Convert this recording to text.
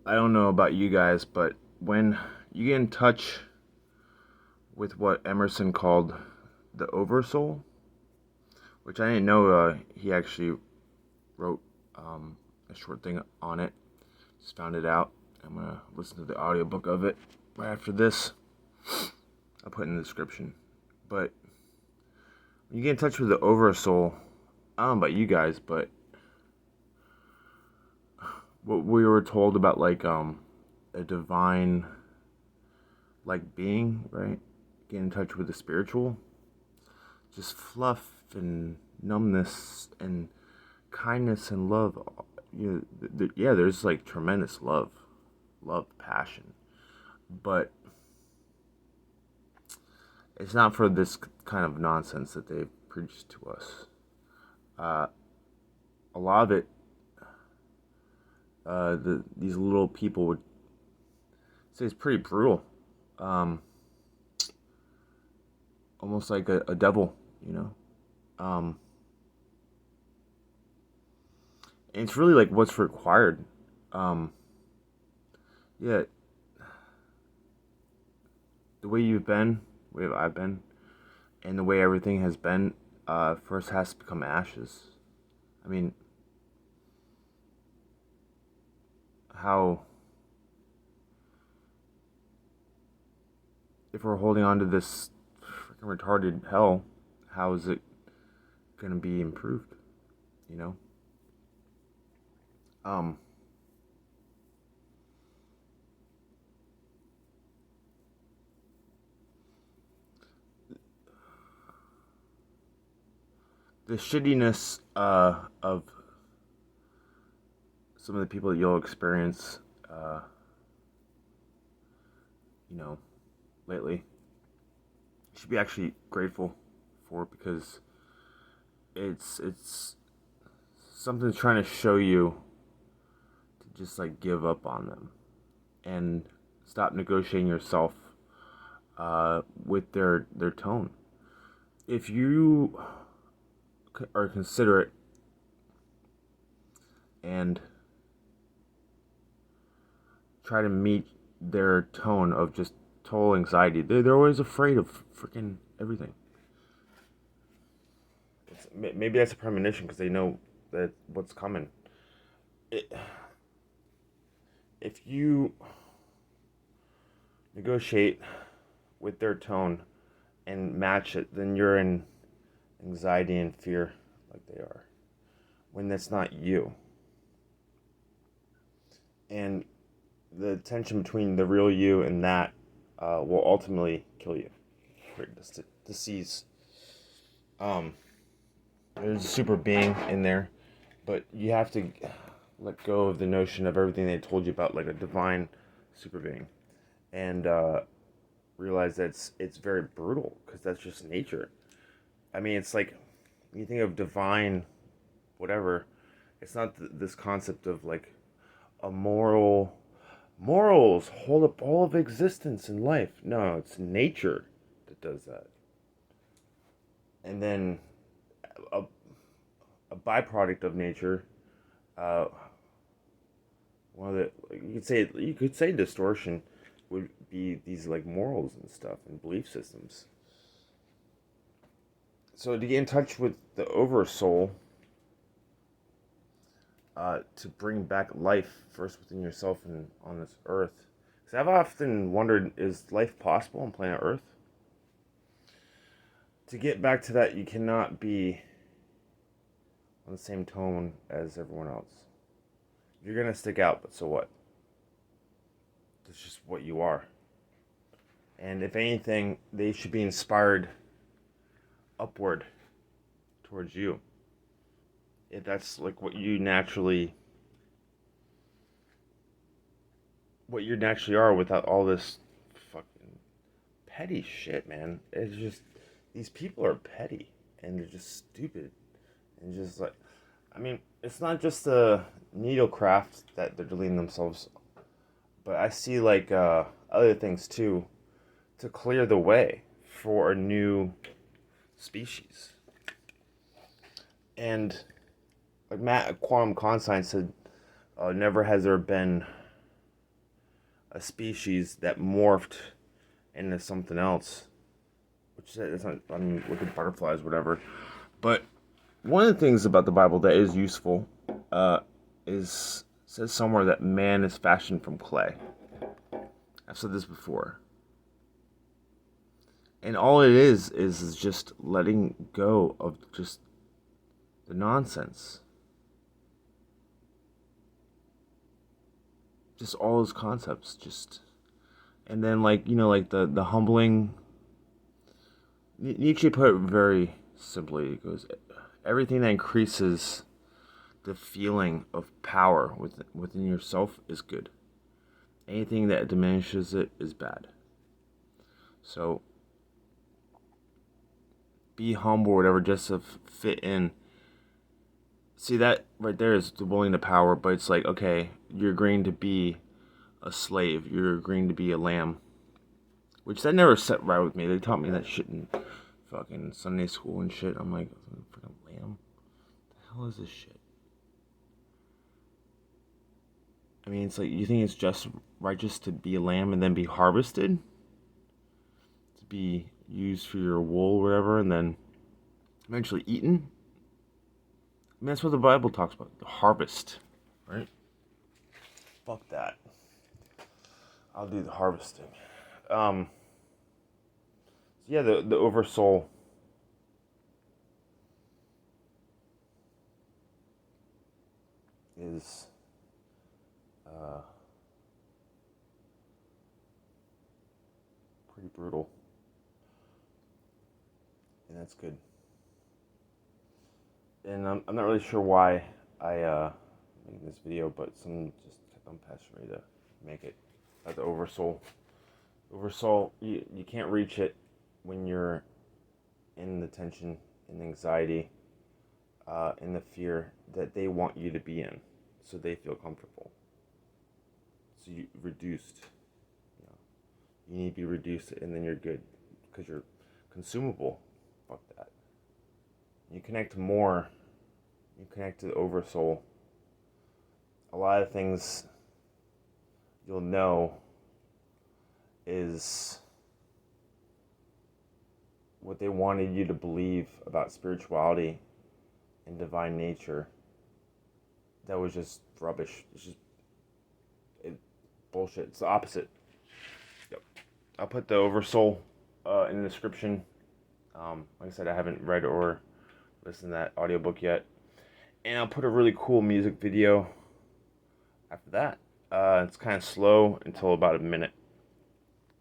I don't know about you guys, but when you get in touch with what Emerson called the oversoul, which I didn't know he actually wrote a short thing on it. Just found it out. I'm gonna listen to the audiobook of it right after this. I'll put it in the description. But when you get in touch with the oversoul, I don't know about you guys, but what we were told about like a divine like being, right? Get in touch with the spiritual. Just fluff and numbness and kindness and love. Yeah, there's like tremendous love, passion, but it's not for this kind of nonsense that they've preached to us. Uh, a lot of it, these little people would say it's pretty brutal, um, almost like a devil, you know. Um, and it's really like what's required. Um, yeah, the way you've been, the way I've been, and the way everything has been, first has to become ashes. I mean, how if we're holding on to this freaking retarded hell, how is it gonna be improved? You know, um, the shittiness of some of the people that you'll experience, uh, you know, lately, you should be actually grateful for it because it's something trying to show you to just like give up on them and stop negotiating yourself with their tone. If you are considerate and try to meet their tone of just total anxiety, they're always afraid of freaking everything. Maybe that's a premonition because they know that what's coming. It, if you negotiate with their tone and match it, then you're in anxiety and fear like they are. When that's not you. And the tension between the real you and that will ultimately kill you. Disease. Um, there's a super being in there, but you have to let go of the notion of everything they told you about, like a divine super being, and realize that it's very brutal because that's just nature. I mean, it's like you think of divine, whatever. It's not this concept of like a morals hold up all of existence in life. No, it's nature that does that. And then a, a byproduct of nature, uh, one of the you could say distortion would be these like morals and stuff and belief systems. So to get in touch with the oversoul, to bring back life first within yourself and on this earth. Because I've often wondered, is life possible on planet Earth? To get back to that, you cannot be on the same tone as everyone else. You're gonna stick out, but so what? That's just what you are. And if anything, they should be inspired upward towards you. If that's like what you naturally are without all this fucking petty shit, man. It's just these people are petty and they're just stupid and just like, I mean, it's not just the needlecraft that they're deleting themselves, but I see like other things too to clear the way for a new species. And like Matt Quantum Consign said, never has there been a species that morphed into something else. Which it's not, I mean, look at butterflies, whatever. But one of the things about the Bible that is useful is says somewhere that man is fashioned from clay. I've said this before. And all it is just letting go of just the nonsense. Just all those concepts, just, and then like the humbling. Nietzsche put it very simply. It goes, everything that increases the feeling of power within yourself is good. Anything that diminishes it is bad. So be humble or whatever, just to fit in. See, that right there is the willing to power, but it's like, okay, you're agreeing to be a slave. You're agreeing to be a lamb. Which that never set right with me. They taught me that shit in fucking Sunday school and shit. I'm like, freaking lamb? What the hell is this shit? I mean, it's like, you think it's just righteous to be a lamb and then be harvested? To be used for your wool or whatever, and then eventually eaten? I mean, that's what the Bible talks about. The harvest. Right? Fuck that. I'll do the harvesting. So yeah, the oversoul is pretty brutal, and that's good. And I'm not really sure why I made this video, but someone just kept on pestering me to make it. The oversoul. Oversoul, you can't reach it when you're in the tension, in the anxiety, in the fear that they want you to be in, so they feel comfortable. So you reduced. You need to be reduced, and then you're good, because you're consumable. Fuck that. You connect more. You connect to the oversoul. A lot of things you'll know is what they wanted you to believe about spirituality and divine nature. That was just rubbish. It's just bullshit. It's the opposite. Yep. I'll put the oversoul in the description. Like I said, I haven't read or listened to that audiobook yet. And I'll put a really cool music video after that. It's kind of slow until about a minute.